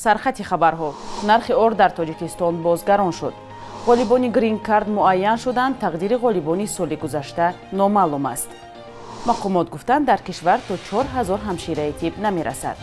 سرخط خبرها. نرخ ارد در تاجیکستان بازگران شد. غالبان گرین کارت معین شدند. تقدیر غالبان سال گذشته نامعلوم است. مقامات گفتند در کشور تا 4000 همشیره طب نمیرسد.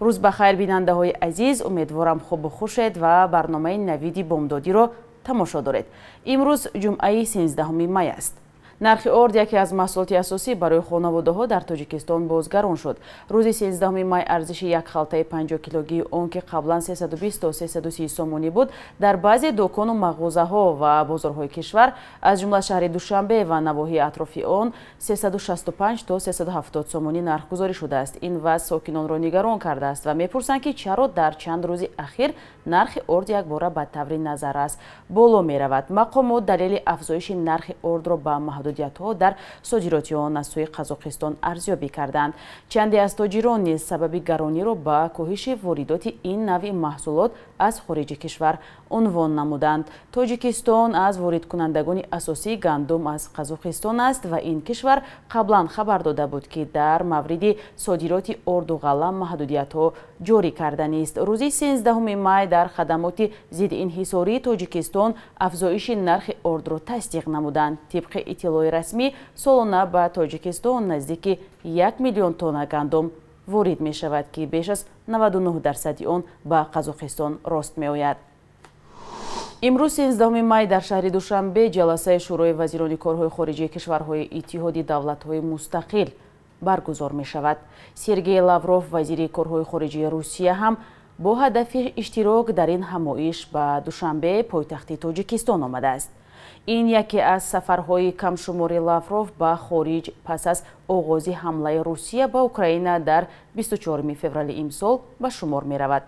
روز بخیر بیننده های عزیز، امیدوارم خوب و خوشید و برنامه نویدی بامدادی را تماشا دارید. امروز جمعه 13 می است. نرخ ارد یکی از محصولات اساسی برای خانواده ها در تاجیکستان بازگران شد. روز 13 می ارزش یک خلطه 50 کیلوگی اون که قبلا 320 تا 330 سومونی بود در بعضی دکان و مغازه ها و بازارهای کشور از جمله شهر دوشنبه و نواحی اطراف آن 365 تا 370 سومونی نرخ گذاری شده است. این وضع ساکنان را نگران کرده است و میپرسند که چرا در چند روز اخیر نرخ ارد یک بار به طور نظر است بالا می رود. مقامات دلیل افزایش نرخ ارد را به محدودیت‌ها در صادرات آن از سوی قزاقستان ارزیابی کردند. چندی از تاجران نیز سبب گرانی را به کاهش واردات این نوع محصولات از خارج کشور عنوان نمودند. تاجیکستان از وارد کنندگان اساسی گندم از قزاقستان است و این کشور قبلا خبر داده بود که در مورد صادرات ارد و غله محدودیت‌ها جاری کردن است. روز 13 می در خدمات ضد انحصاری تاجیکستان افزایش نرخ ارد را تصدیق نمودند. طبق اطلاع رسمی سالانه به تاجیکستان نزدیک 1 میلیون تن گندم وارد می شود که بیش از 99% آن به قزاقستان راست می آید. امروز 13 می در شهر دوشنبه جلسه شورای وزیران کارهای خارجی کشورهای اتحاد دولت‌های مستقل برگزار می شود. سرگئی لاوروف وزیر کارهای خارجی روسیه هم با هدف اشتراک در این همایش به دوشنبه پایتخت تاجیکستان آمده است. این یکی از سفرهای کمشمار لاوروف به خارج پس از آغاز حمله روسیه به اوکراین در 24 فوریه امسال به شمار می رود.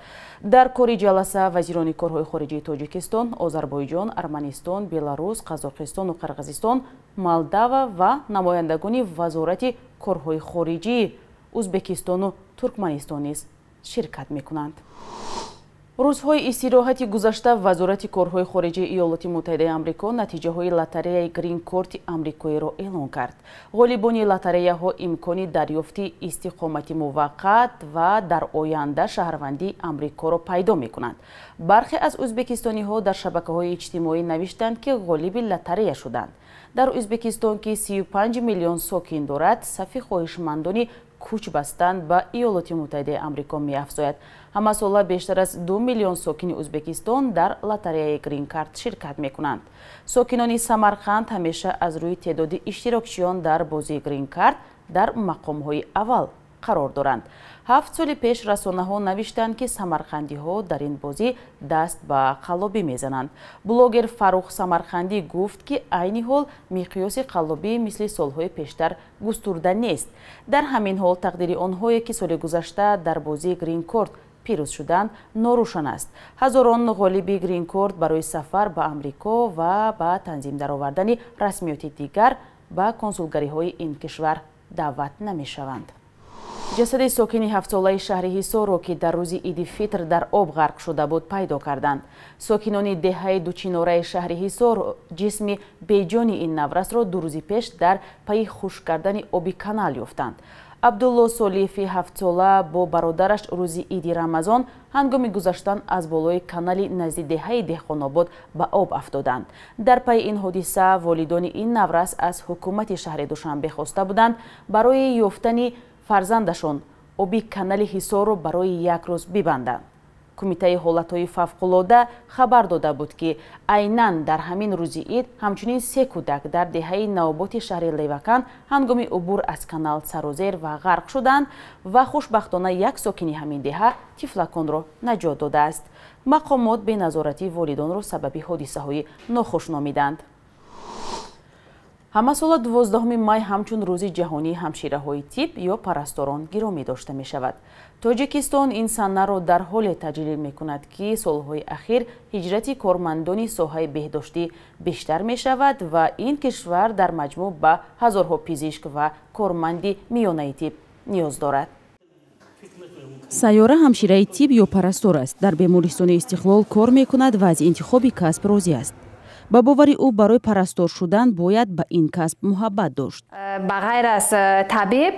در کار جلسه وزیران کارهای خارجی تاجیکستان، آذربایجان، ارمنستان، بلاروس، قزاقستان و قرغیزستان، مالداوا و نمایندگان وزارت کارهای خارجی ازبکستان و ترکمنستان نیز شرکت می کنند. روزهای استراحت گذشته وزارت کارهای خارجی ایالات متحده آمریکا نتیجه های لاتاریای گرین کارت آمریکایی را اعلام کرد. غالبان لاتاریاها امکان دریافت استقامت موقت و در آینده شهروندی آمریکا را پیدا می کنند. برخی از ازبکستانی ها در شبکه های اجتماعی نوشتند که غالب لاتاریا شدند. در ازبکستان که 35 میلیون ساکن دارد، صف خواهشمندان کوچ بستن به ایالات متحده آمریکا می افزاید. همه ساله بیشتر از 2 میلیون ساکن ازبکستان در لاتاریای گرین کارت شرکت می کنند. ساکنان سمرقند همیشه از روی تعداد اشتراکچیان در بازی گرین کارت در مقام های اول قرار دارند. 7 سال پیش رسانه ها نوشتند که سمرقندی ها در این بازی دست به قلابی میزنند. بلوگر فاروق سمرقندی گفت که عین حال مقیاس قلابی مثل سالهای پیشتر گسترده نیست. در همین حال تقدیر آنهایی که سال گذشته در بازی گرین کارت پیروز شدند ناروشن است. هزاران غالب گرین کارت برای سفر به آمریکا و به تنظیم درآوردن رسمیات دیگر به کنسولگری های این کشور دعوت نمی شوند. جسد ساکن 7 ساله شهر حصار را که در روز عید فطر در آب غرق شده بود پیدا کردند. ساکنان دهه دوچیناره شهر حصار جسم بیجان این نورس را 2 روز پیش در پی خشک کردن آب کانال یافتند. عبدالله صلیفی 7 ساله با برادرش روز عید رمضان هنگام گذشتن از بالای کانال نزدیک دهه دهقان‌آباد به آب افتادند. در پی این حادثه والدان این نورس از حکومت شهر دوشنبه خواسته بودند برای یافتن فرزندشان آبی کانال حصار را برای 1 روز ببندند. کمیته حالتهای فوق‌العاده خبر داده بود که عیناً در همین روز عید همچنین 3 کودک در دهه نوآباد شهر لیوکان هنگام عبور از کانال سر و زیر و غرق شدند و خوشبختانه 1 ساکن همین دهه طفلکان را نجات داده است. مقامات به نظارتی والدان را سبب حادثه های ناخوش نامیدند. همه سال 12 می همچون روز جهانی همشیره های طب یا پرستاران گرامی داشته می شود. تاجیکستان این سنه را در حال تجلیل می کند که سالهای اخیر هجرت کارمندان ساحه بهداشتی بیشتر می شود و این کشور در مجموع به هزارها پزشک و کارمند میانه طب نیاز دارد. سیاره همشیره طب یا پرستار است. در بیمارستان استقلال کار می کند و از انتخاب کسب راضی است. ба бовари ӯ барои парастор шудан бояд ба ин касб муҳаббат дошт. ба ғайр аз табиб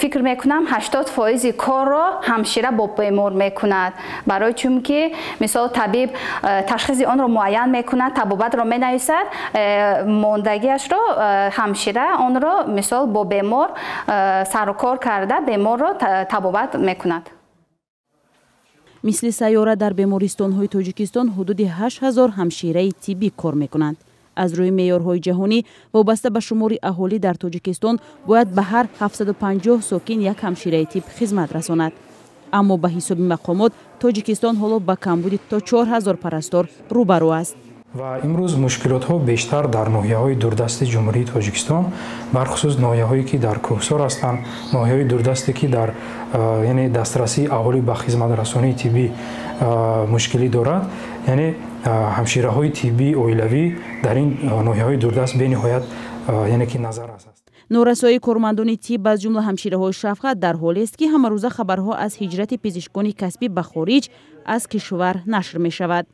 фикр мекунам 80% корро ҳамшира бо бемор мекунад. барои чунки мисол табиб ташхиси онро муайян мекунад, табобатро менависад, мондагиашро ҳамшира онро мисол бо бемор сарукор карда беморро табобат мекунад. мисли сайёра дар бемористонҳои тоҷикистон ҳудуди 8000 ҳамшираи тиббӣ кор мекунанд. аз рӯи меъёрҳои ҷаҳонӣ вобаста ба шумори аҳолӣ дар тоҷикистон бояд ба ҳар 750 сокин як ҳамшираи тиб хизмат расонад. аммо ба ҳисоби мақомот тоҷикистон ҳоло ба камбуди то 4000 парастор рӯбарӯ аст. ва имрӯз мушкилотҳо бештар дар ноҳияҳои дурдасти ҷумҳурии Тоҷикистон, бархусус ноҳияҳое ки дар Кӯҳсор ҳастанд, ноҳияҳои дурдасте ки дар яъне дастрасии аҳолӣ ба хизматрасонии тиббӣ мушкилӣ дорад, яъне ҳамшираҳои тиббии оилавӣ дар ин ноҳияҳои дурдаст бениҳоят яъне ки назар аст. норасоии кормандони тиб аз ҷумла ҳамшираҳои шафқат дар ҳолест ки ҳамарӯза хабарҳо аз ҳиҷрати пизишкони касбӣ ба хориҷ аз кишвар нашр мешавад.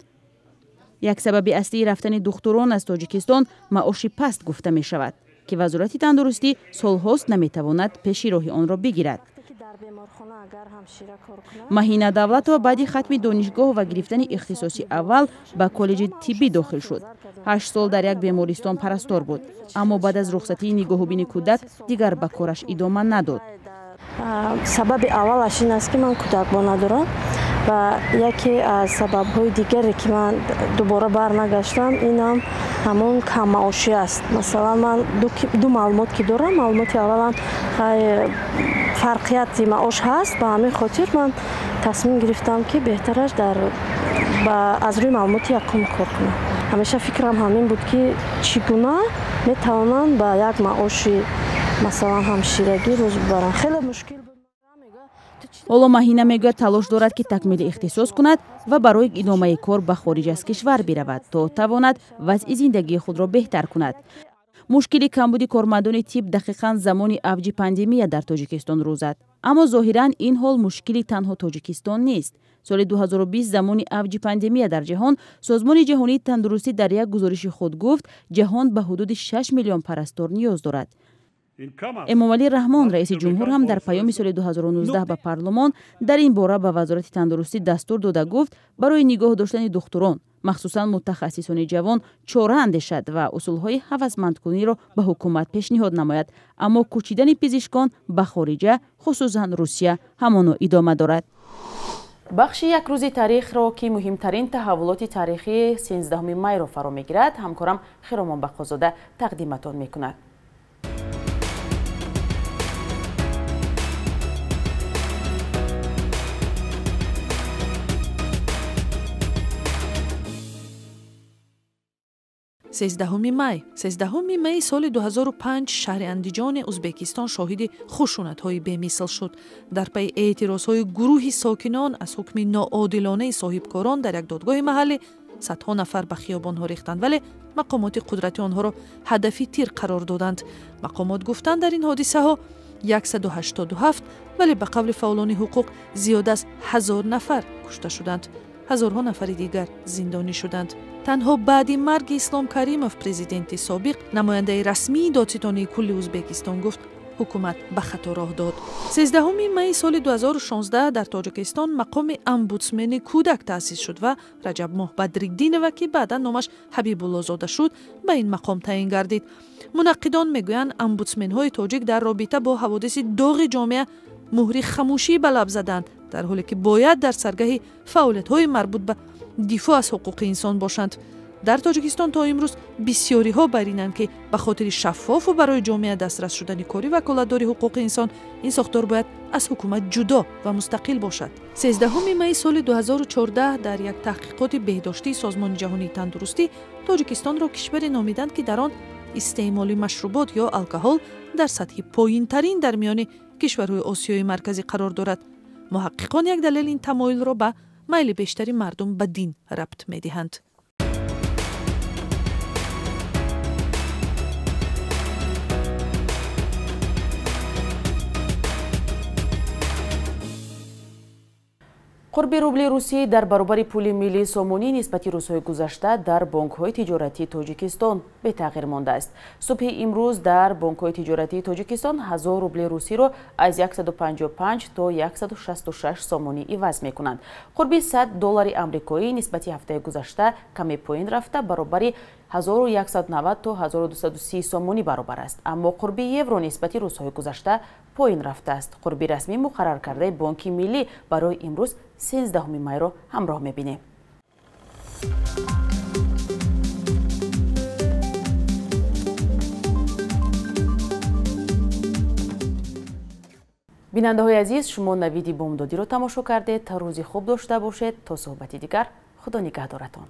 як сабаби аслии рафтани духтурон аз Тоҷикистон маоши паст гуфта мешавад, ки вазорати тандурустӣ солҳост наметавонад пеши роҳи онро бигирад. Маҳина Давлатова баъди хатми донишгоҳ ва гирифтани ихтисоси аввал ба коллеҷи тиббӣ дохил шуд. 8 сол дар як бемористон парастор буд, аммо баъд аз рухсатии нигоҳубини кӯдак дигар ба кораш идома надод. сабаби аввалаш ин аст ки ман кӯдакбо надорам ва яке аз сабабҳои дигаре ки ман дубора барнагаштам инам ҳамон каммаошӣ аст. масалан ман ду маълумот ки дорам, маълумоти аввалам фарқияти маош ҳаст, ба ҳамин хотир ман тасмим гирифтам ки беҳтараш аз рӯи маълумоти якум кор кунам. ҳамеша фикрам ҳамин буд ки чӣ гуна метавонанд ба як маоши масалан ҳамширагӣ рӯз бибаранд. хеле мушкил буд. ҳоло Маҳина мегӯяд талош дорад ки такмили ихтисос кунад ва барои идомаи кор ба хориҷ аз кишвар биравад, то тавонад вазъи зиндагии худро беҳтар кунад. мушкили камбуди кормандони тиб дақиқан замони авҷи пандемия дар Тоҷикистон рӯ зад. аммо зоҳиран ин ҳол мушкили танҳо Тоҷикистон нест. соли 2020 замони авҷи пандемия дар ҷаҳон Созмони ҷаҳонии тандурустӣ дар як гузориши худ гуфт ҷаҳон ба ҳудуди 6 миллион парастор ниёз дорад. эмомалӣ раҳмон раиси ҷумҳур ҳам дар паёми соли 2019 ба парлумон дар ин бора ба вазорати тандурустӣ дастур дода гуфт барои нигоҳ доштани духтурон, махсусан мутахассисони ҷавон чора андешад ва усулҳои ҳавазмандкуниро ба ҳукумат пешниҳод намояд, аммо кӯчидани пизишкон ба хориҷа, хусусан Русия ҳамоно идома дорад. бахши як рӯзи таърихро ки муҳимтарин таҳаввулоти таърихии 13 майро фаро мегирад, ҳамкорам Хиромон Бақозода тақдиматон мекунад. سیزدهمی می سال 2005 شهر اندیجان ازبکستان شاهد خشونت‌های بی‌مثل شد. در پی اعتراض‌های گروهی ساکنان از حکم ناعادلانه صاحبکاران در یک دادگاه محلی صدها نفر به خیابان‌ها ریختند، ولی مقامات قدرتی آنها را هدفی تیر قرار دادند. مقامات گفتند در این حادثه‌ها 187 ولی به قول فعالان حقوق زیاده از 1000 نفر کشته شدند. هزارها نفر دیگر زندانی شدند. تنها بعد مرگ اسلام کریمов президенти собиқ намояндаи расмии додситони кулли Узбекистон гуфт ҳукумат ба хато роҳ дод. 13 май соли 2016 дар Тоҷикистон мақоми омбудсмени кӯдак таъсис шуд ва Раҷабмоҳ Бадриддинова, ки баъдан номаш Ҳабибуллозода шуд, ба ин мақом таъин гардид. мунаққидон мегӯянд омбудсменҳои тоҷик дар робита бо ҳаводиси доғи ҷомеа муҳри хамӯшӣ ба лаб заданд, дар ҳоле ки бояд дар саргаҳи фаъолиятҳои марбут ба дифоъ аз ҳуқуқи инсон бошанд. дар Тоҷикистон то имрӯз бисёриҳо байринанд ки ба хотири шаффофу барои ҷомеа дастрас шудани кори ваколатдори ҳуқуқи инсон ин сохтор бояд аз ҳукумат ҷудо ва мустақил бошад. 13 май соли 2014 дар як таҳқиқоти беҳдоштии Созмони ҷаҳонии тандурустӣ Тоҷикистонро кишваре номиданд ки дар он истеъмоли машрубот ё алкоҳол дар сатҳи поинтарин дар миёни кишварҳои Осиёи марказӣ қарор дорад. муҳаққиқон як далел ин тамоилро ба майли бештари мардум ба дин рабт медиҳанд. қурби рубли русӣ дар баробари пули миллии сомонӣ нисбати рӯзҳои гузашта дар бонкҳои тиҷоратии тоҷикистон бетағйир мондааст. Субҳи имрӯз дар бонкҳои тиҷоратии тоҷикистон 1000 рубли русиро аз 155 то 166 сомонӣ иваз мекунанд. қурби $100 амрикоӣ нисбати ҳафтаи гузашта каме поин рафта баробари 1190 то 1230 сомонӣ баробар аст. Аммо қурби евро нисбати рӯзҳои гузашта поин рафтааст. қурби расмӣ муқаррар кардаи Бонки миллӣ барои имрӯз 13 майро ҳамроҳ мебинем. бинандаҳои азиз, шумо навиди бомдодиро тамошо кардед. рӯзи хуб дошта бошед. То суҳбати дигар, худо нигаҳдоратон.